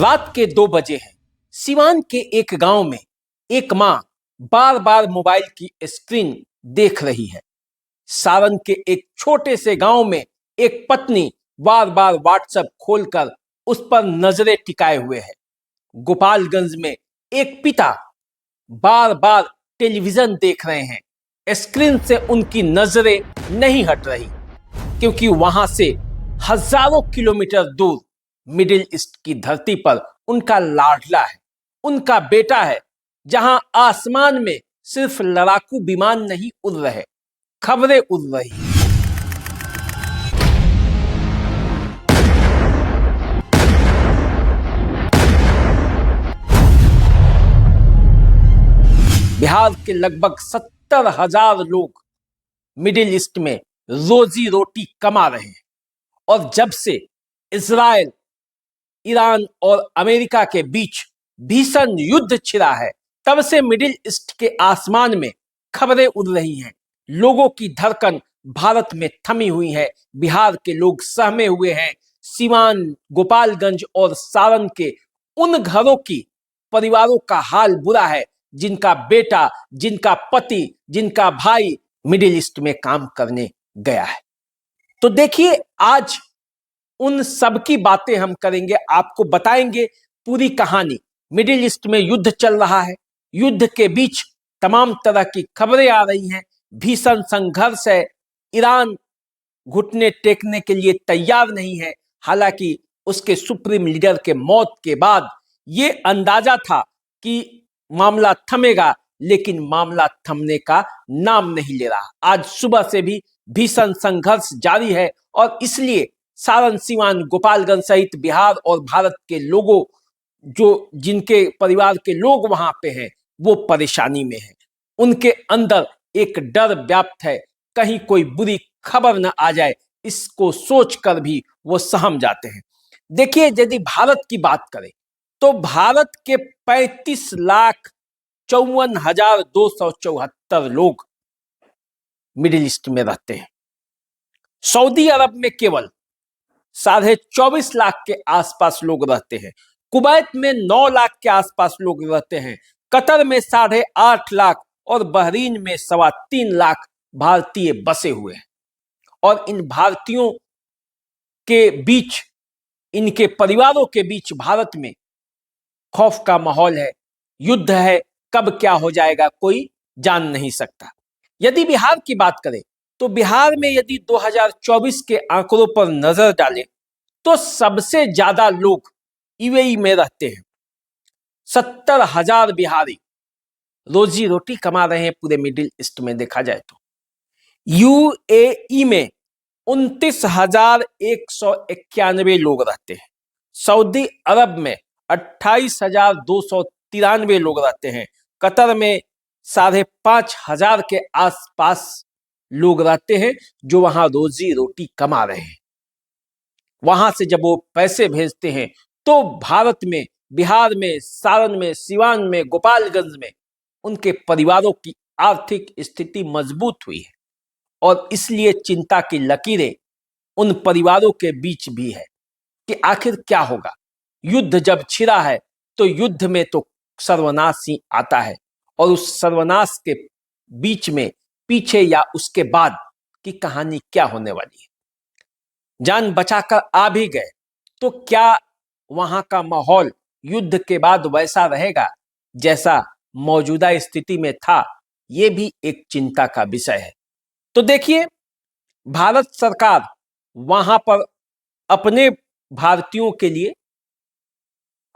रात के 2 बजे हैं। सिवान के एक गांव में एक मां बार बार मोबाइल की स्क्रीन देख रही है। सारण के एक छोटे से गांव में एक पत्नी बार बार व्हाट्सएप खोलकर उस पर नजरें टिकाए हुए है। गोपालगंज में एक पिता बार बार टेलीविजन देख रहे हैं। स्क्रीन से उनकी नजरें नहीं हट रही, क्योंकि वहां से हजारों किलोमीटर दूर मिडिल ईस्ट की धरती पर उनका लाडला है, उनका बेटा है, जहां आसमान में सिर्फ लड़ाकू विमान नहीं उड़ रहे, खबरें उड़ रही। बिहार के लगभग 70,000 लोग मिडिल ईस्ट में रोजी रोटी कमा रहे हैं, और जब से इजराइल, ईरान और अमेरिका के बीच भीषण युद्ध छिड़ा है, तब से मिडिल ईस्ट के आसमान में खबरें उड़ रही हैं। लोगों की धड़कन भारत में थमी हुई है। बिहार के लोग सहमे हुए हैं। सिवान, गोपालगंज और सारण के उन घरों की परिवारों का हाल बुरा है जिनका बेटा, जिनका पति, जिनका भाई मिडिल ईस्ट में काम करने गया है। तो देखिए, आज उन सब की बातें हम करेंगे, आपको बताएंगे पूरी कहानी। मिडिल ईस्ट में युद्ध चल रहा है, युद्ध के बीच तमाम तरह की खबरें आ रही हैं, भीषण संघर्ष है, ईरान घुटने टेकने के लिए तैयार नहीं है। हालांकि उसके सुप्रीम लीडर के मौत के बाद ये अंदाजा था कि मामला थमेगा, लेकिन मामला थमने का नाम नहीं ले रहा। आज सुबह से भी भीषण संघर्ष जारी है, और इसलिए सारण, सिवान, गोपालगंज सहित बिहार और भारत के लोगों, जिनके परिवार के लोग वहां पे हैं, वो परेशानी में हैं। उनके अंदर एक डर व्याप्त है, कहीं कोई बुरी खबर न आ जाए, इसको सोचकर भी वो सहम जाते हैं। देखिए, यदि भारत की बात करें तो भारत के 35,54,274 लोग मिडिल ईस्ट में रहते हैं। सऊदी अरब में केवल 24.5 लाख के आसपास लोग रहते हैं। कुवैत में 9 लाख के आसपास लोग रहते हैं। कतर में 8.5 लाख और बहरीन में 3.25 लाख भारतीय बसे हुए हैं। और इन भारतीयों के बीच, इनके परिवारों के बीच भारत में खौफ का माहौल है, युद्ध है, कब क्या हो जाएगा कोई जान नहीं सकता। यदि बिहार की बात करें तो बिहार में यदि 2024 के आंकड़ों पर नजर डालें तो सबसे ज्यादा लोग यूएई में रहते हैं। 70,000 बिहारी रोजी रोटी कमा रहे हैं पूरे मिडिल ईस्ट में देखा जाए तो। यूएई में 29,191 लोग रहते हैं। सऊदी अरब में 28,293 लोग रहते हैं। कतर में 5,500 के आसपास लोग रहते हैं जो वहां रोजी रोटी कमा रहे हैं। वहां से जब वो पैसे भेजते हैं तो भारत में, बिहार में, सारण में, सिवान में, गोपालगंज में उनके परिवारों की आर्थिक स्थिति मजबूत हुई है, और इसलिए चिंता की लकीरें उन परिवारों के बीच भी है कि आखिर क्या होगा। युद्ध जब छिड़ा है तो युद्ध में तो सर्वनाश ही आता है, और उस सर्वनाश के बीच में, पीछे या उसके बाद की कहानी क्या होने वाली है। जान बचाकर आ भी गए तो क्या वहां का माहौल युद्ध के बाद वैसा रहेगा जैसा मौजूदा स्थिति में था? यह भी एक चिंता का विषय है। तो देखिए, भारत सरकार वहां पर अपने भारतीयों के लिए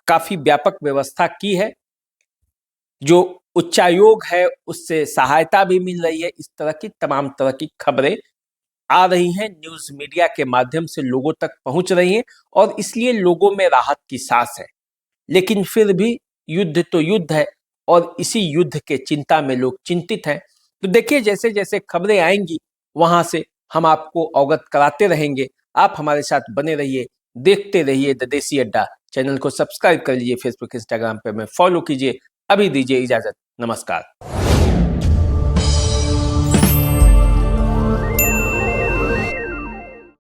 काफी व्यापक व्यवस्था की है। जो उच्चायोग है उससे सहायता भी मिल रही है। इस तरह की तमाम तरह की खबरें आ रही हैं, न्यूज मीडिया के माध्यम से लोगों तक पहुंच रही हैं, और इसलिए लोगों में राहत की सांस है। लेकिन फिर भी युद्ध तो युद्ध है, और इसी युद्ध के चिंता में लोग चिंतित हैं। तो देखिए, जैसे जैसे खबरें आएंगी वहां से हम आपको अवगत कराते रहेंगे। आप हमारे साथ बने रहिए, देखते रहिए द देसी अड्डा। चैनल को सब्सक्राइब कर लीजिए, फेसबुक, इंस्टाग्राम पे हमें फॉलो कीजिए। अभी दीजिए इजाजत, नमस्कार।